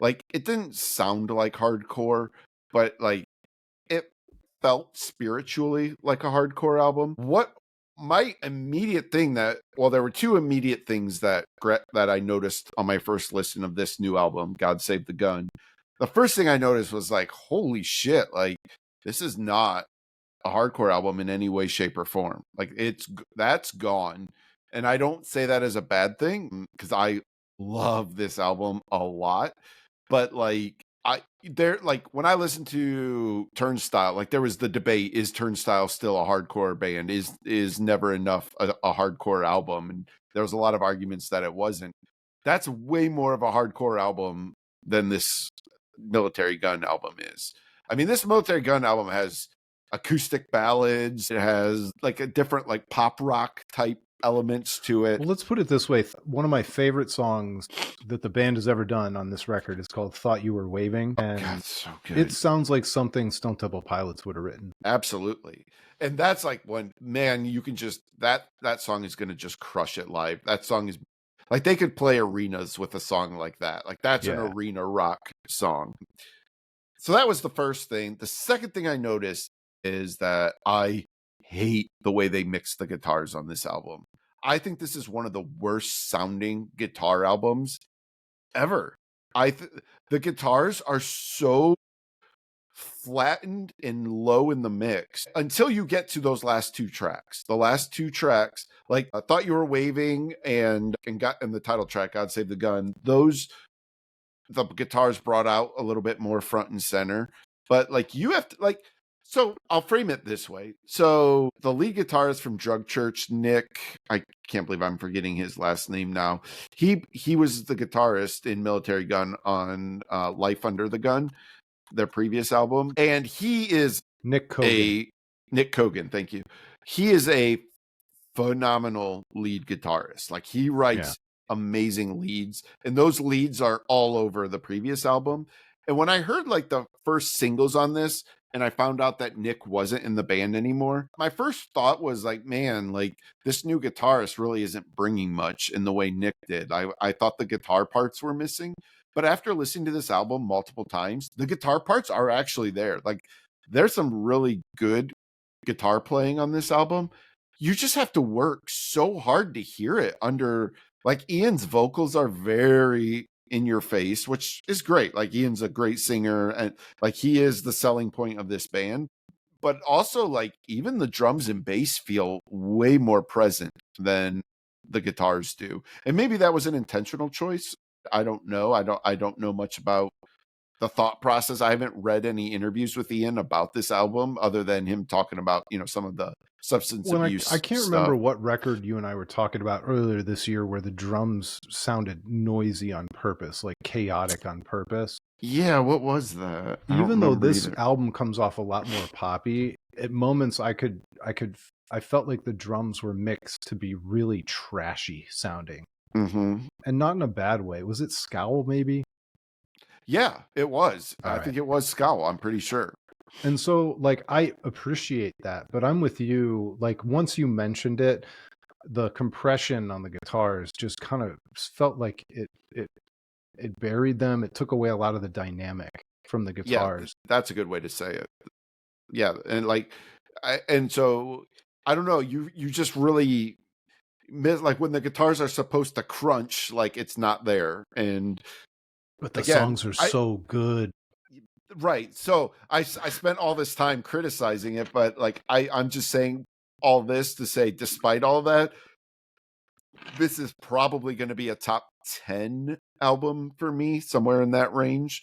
Like, it didn't sound like hardcore, but like it felt spiritually like a hardcore album. What my immediate thing that, well, there were two immediate things that I noticed on my first listen of this new album, God Save the Gun. The first thing I noticed was like, holy shit, like this is not a hardcore album in any way, shape, or form. Like that's gone. And I don't say that as a bad thing because I love this album a lot. But like like when I listened to Turnstile, like there was the debate: is Turnstile still a hardcore band? Is Never Enough a hardcore album? And there was a lot of arguments that it wasn't. That's way more of a hardcore album than this Military Gun album is. I mean, this Military Gun album has acoustic ballads. It has like a different like pop rock type elements to it. Well, let's put it this way. One of my favorite songs that the band has ever done on this record is called Thought You Were Waving. And God, so good. It sounds like something Stone Temple Pilots would have written. Absolutely. And that's like one, man, you can just, that song is going to just crush it live. That song is like, they could play arenas with a song like that. Like that's an arena rock song. So that was the first thing. The second thing I noticed is that I hate the way they mix the guitars on this album. I think this is one of the worst sounding guitar albums ever. The guitars are so flattened and low in the mix until you get to those last two tracks. The last two tracks, like I Thought You Were Waving and the title track, God Save the Gun, those, the guitars brought out a little bit more front and center. But like you have to like, so I'll frame it this way. So the lead guitarist from Drug Church, Nick, I can't believe I'm forgetting his last name now. He was the guitarist in Military Gun on Life Under the Gun, their previous album. And he is Nick Cogan. Thank you. He is a phenomenal lead guitarist. Like he writes amazing leads, and those leads are all over the previous album. And when I heard like the first singles on this and I found out that Nick wasn't in the band anymore, my first thought was like, man, like this new guitarist really isn't bringing much in the way Nick did. I thought the guitar parts were missing. But after listening to this album multiple times, the guitar parts are actually there. Like there's some really good guitar playing on this album. You just have to work so hard to hear it under, like Ian's vocals are very in your face, which is great. Like Ian's a great singer and like he is the selling point of this band. But also like even the drums and bass feel way more present than the guitars do. And maybe that was an intentional choice. I don't know. I don't know much about the thought process. I haven't read any interviews with Ian about this album other than him talking about, you know, some of the substance abuse. I can't remember what record you and I were talking about earlier this year where the drums sounded noisy on purpose, like chaotic on purpose. Yeah, what was that? Even though this album comes off a lot more poppy, at moments I felt like the drums were mixed to be really trashy sounding. Mm-hmm. And not in a bad way. Was it Scowl maybe? Yeah, it was. I think it was Scowl, I'm pretty sure. And so like I appreciate that, but I'm with you. Like once you mentioned it, the compression on the guitars just kind of felt like it buried them. It took away a lot of the dynamic from the guitars. Yeah, that's a good way to say it. Yeah, and like and so I don't know, you just really miss, like when the guitars are supposed to crunch, like it's not there. And but the songs are so good. Right. So I spent all this time criticizing it, but like I'm just saying all this to say, despite all that, this is probably going to be a top 10 album for me, somewhere in that range.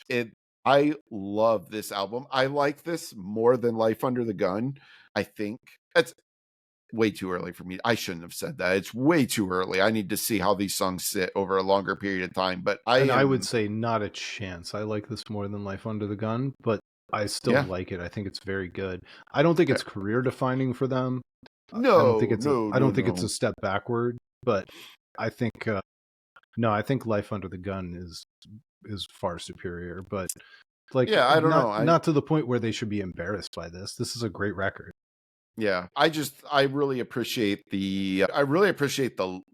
I love this album. I like this more than Life Under the Gun. I think it's way too early for me. I shouldn't have said that. It's way too early. I need to see how these songs sit over a longer period of time. But I would say not a chance. I like this more than Life Under the Gun, but I still Yeah. like it. I think it's very good. I don't think it's career defining for them. I don't think No, it's a no, I no, don't think it's no. a step backward, but I think no, I think Life Under the Gun is far superior, but like Yeah, I don't know. not to the point where they should be embarrassed by this. This is a great record. Yeah, I really appreciate the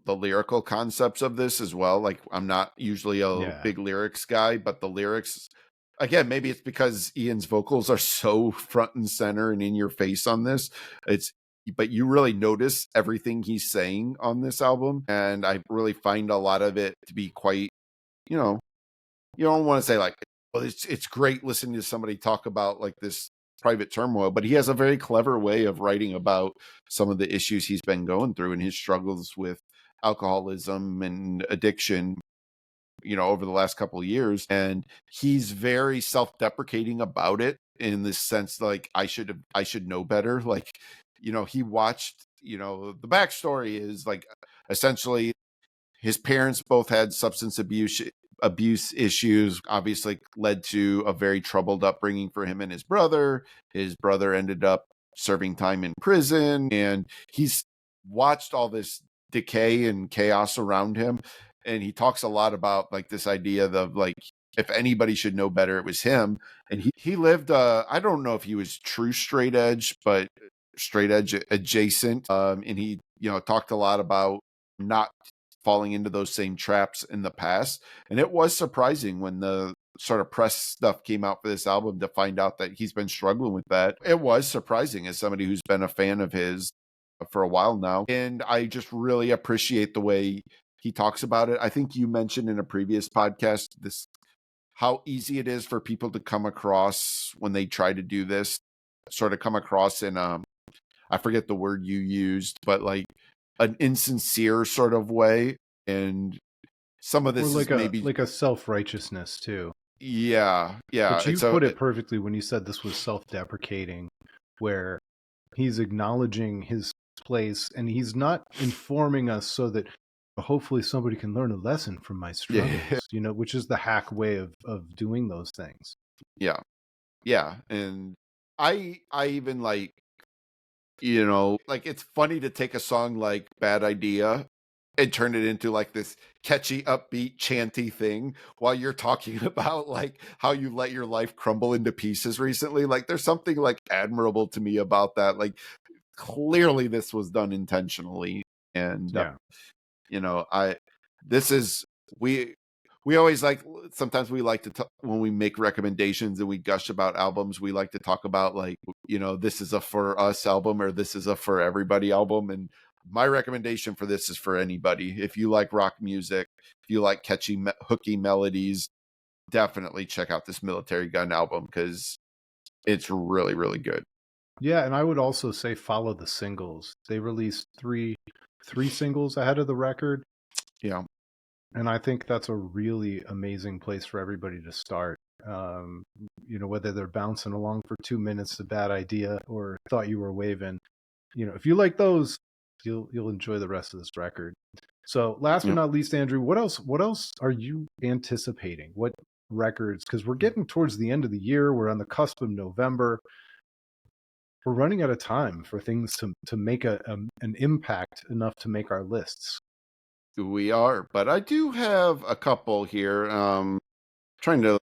lyrical concepts of this as well. Like, I'm not usually a Yeah. big lyrics guy, but the lyrics, again, maybe it's because Ian's vocals are so front and center and in your face on this. It's but you really notice everything he's saying on this album, and I really find a lot of it to be quite, you know, you don't want to say like, well, it's great listening to somebody talk about like this private turmoil, but he has a very clever way of writing about some of the issues he's been going through and his struggles with alcoholism and addiction, over the last couple of years. And he's very self-deprecating about it, in this sense, like, I should know better. Like, he watched, the backstory is like, essentially, his parents both had substance abuse issues, obviously led to a very troubled upbringing for him and his brother. His brother ended up serving time in prison, and he's watched all this decay and chaos around him. And he talks a lot about like this idea of like, if anybody should know better, it was him. And he lived, I don't know if he was true straight edge, but straight edge adjacent. And he, talked a lot about not falling into those same traps in the past. And it was surprising when the sort of press stuff came out for this album to find out that he's been struggling with that. It was surprising, as somebody who's been a fan of his for a while now. And I just really appreciate the way he talks about it. I think you mentioned in a previous podcast this, how easy it is for people to come across when they try to do this, sort of come across in I forget the word you used, but like an insincere sort of way. And some of Or this is maybe, like a self-righteousness too. yeah, But you it's put it perfectly when you said this was self-deprecating, where he's acknowledging his place and he's not informing us so that hopefully somebody can learn a lesson from my struggles, which is the hack way of doing those things. yeah, yeah. And I even like, like, it's funny to take a song like Bad Idea and turn it into like this catchy, upbeat, chanty thing while you're talking about like how you let your life crumble into pieces recently. Like, there's something like admirable to me about that. Like, clearly this was done intentionally. And Yeah. I this is we always like, sometimes we like to when we make recommendations and we gush about albums, we like to talk about like, this is a for us album or this is a for everybody album. And my recommendation for this is for anybody. If you like rock music, if you like catchy hooky melodies, definitely check out this Military Gun album, because it's really, really good. Yeah, and I would also say follow the singles. They released three singles ahead of the record, Yeah. and I think that's a really amazing place for everybody to start. Whether they're bouncing along for 2 minutes, a bad idea, or thought you were waving. If you like those, you'll enjoy the rest of this record. So, last but Yeah. not least, Andrew, what else are you anticipating? What records? Because we're getting towards the end of the year. We're on the cusp of November. We're running out of time for things to make an impact enough to make our lists. We are, but I do have a couple here. Trying to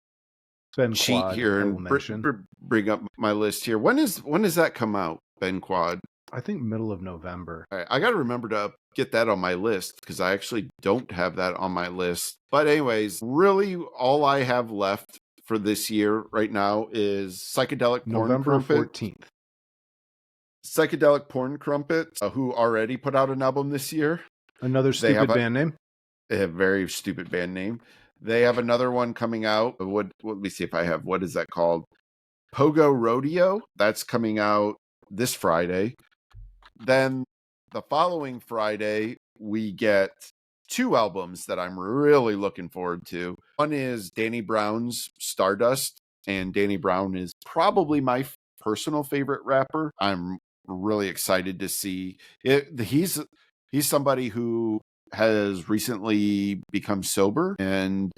Ben cheat Quad, here I will and mention. bring up my list here. When does that come out, Ben Quad? I think middle of November. I got to remember to get that on my list, because I actually don't have that on my list. But anyways, really all I have left for this year right now is Psychedelic Porn November Crumpet. 14th. Psychedelic Porn Crumpet, who already put out an album this year. Another stupid band name. A very stupid band name. They have another one coming out. Let me see if I have, what is that called? Pogo Rodeo. That's coming out this Friday. Then the following Friday, we get two albums that I'm really looking forward to. One is Danny Brown's Stardust, and Danny Brown is probably my personal favorite rapper. I'm really excited to see it. He's somebody who has recently become sober, and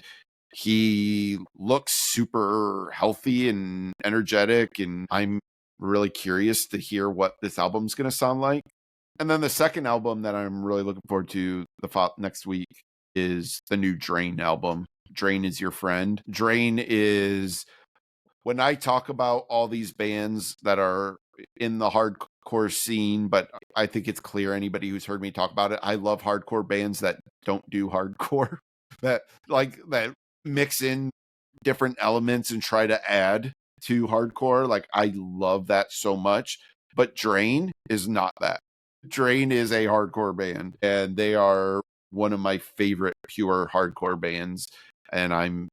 He looks super healthy and energetic, and I'm really curious to hear what this album's going to sound like. And then the second album that I'm really looking forward to next week is the new Drain album. Drain is Your Friend. Drain is, when I talk about all these bands that are in the hardcore scene, but I think it's clear anybody who's heard me talk about it, I love hardcore bands that don't do hardcore, that mix in different elements and try to add to hardcore. Like, I love that so much. But Drain is not that. Drain is a hardcore band, and they are one of my favorite pure hardcore bands, and I'm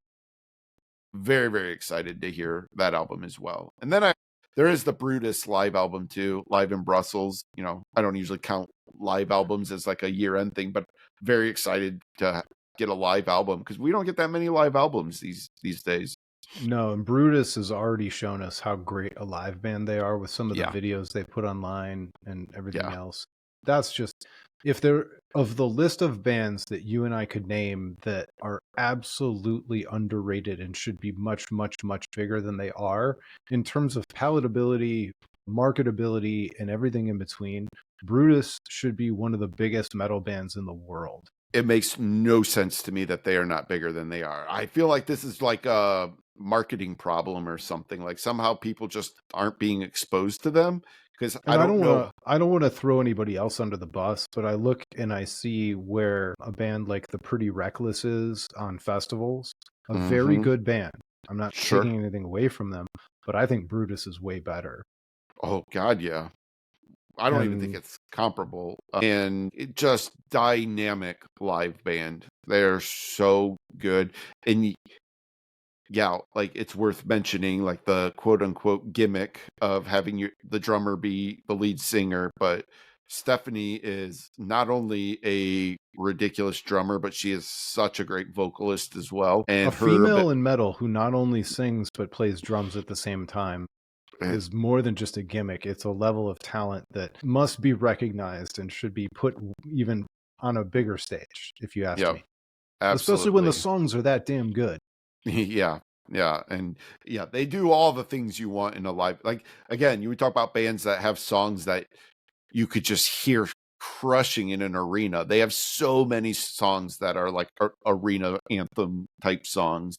very, very excited to hear that album as well. And then there is the Brutus live album too, live in Brussels. You know, I don't usually count live albums as like a year-end thing, but very excited to get a live album because we don't get that many live albums these days. No, and Brutus has already shown us how great a live band they are with some of the videos they put online and everything else. That's just, if they're, of the list of bands that you and I could name that are absolutely underrated and should be much, much, much bigger than they are in terms of palatability, marketability, and everything in between, Brutus should be one of the biggest metal bands in the world. It makes no sense to me that they are not bigger than they are. I feel like this is like a marketing problem or something. Like somehow people just aren't being exposed to them. Because I don't know. I don't want to throw anybody else under the bus, but I look and I see where a band like the Pretty Reckless is on festivals. A very good band. I'm not taking anything away from them, but I think Brutus is way better. Oh, God, yeah. I don't even think it's comparable. And it just dynamic live band. They're so good. And yeah, like it's worth mentioning, like the quote unquote gimmick of having the drummer be the lead singer. But Stephanie is not only a ridiculous drummer, but she is such a great vocalist as well. And a female in metal who not only sings but plays drums at the same time is more than just a gimmick. It's a level of talent that must be recognized and should be put even on a bigger stage, if you ask me. Absolutely. Especially when the songs are that damn good. Yeah. And yeah, they do all the things you want in a live. Like, again, you would talk about bands that have songs that you could just hear crushing in an arena. They have so many songs that are like arena anthem type songs.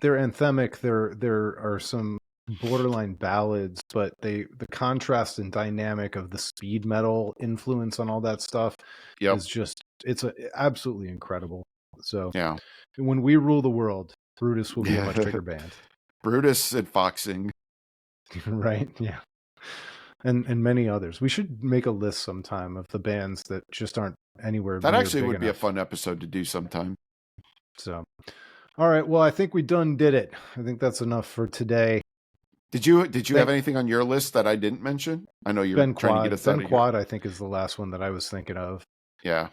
They're anthemic. There are some borderline ballads, but the contrast and dynamic of the speed metal influence on all that stuff is just, it's absolutely incredible. So yeah, when we rule the world, Brutus will be a much bigger band. Brutus and Foxing. Right? Yeah. And many others. We should make a list sometime of the bands that just aren't anywhere. That actually would be a fun episode to do sometime. So, all right. Well, I think we did it. I think that's enough for today. Did you have anything on your list that I didn't mention? I know you're trying to get us out of here. Quad, I think, is the last one that I was thinking of. Yeah.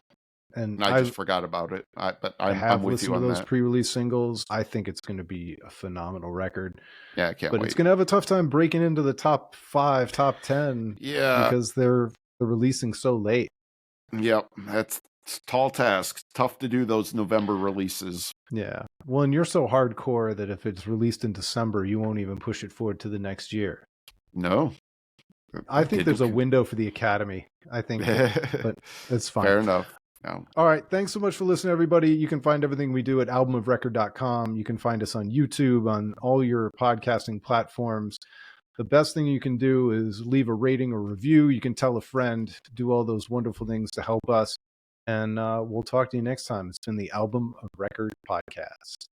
And I just forgot about it. But I'm with you on that. Those pre-release singles. I think it's going to be a phenomenal record. Yeah, I can't wait. But it's going to have a tough time breaking into the top 5, top 10. Yeah. Because they're releasing so late. Yep. That's a tall task. Tough to do those November releases. Yeah. Well, and you're so hardcore that if it's released in December, you won't even push it forward to the next year. No. I think there's a window for the Academy. I think, but it's fine. Fair enough. No. All right. Thanks so much for listening, everybody. You can find everything we do at albumofrecord.com. You can find us on YouTube, on all your podcasting platforms. The best thing you can do is leave a rating or review. You can tell a friend, do all those wonderful things to help us. And we'll talk to you next time. It's been the Album of Record podcast.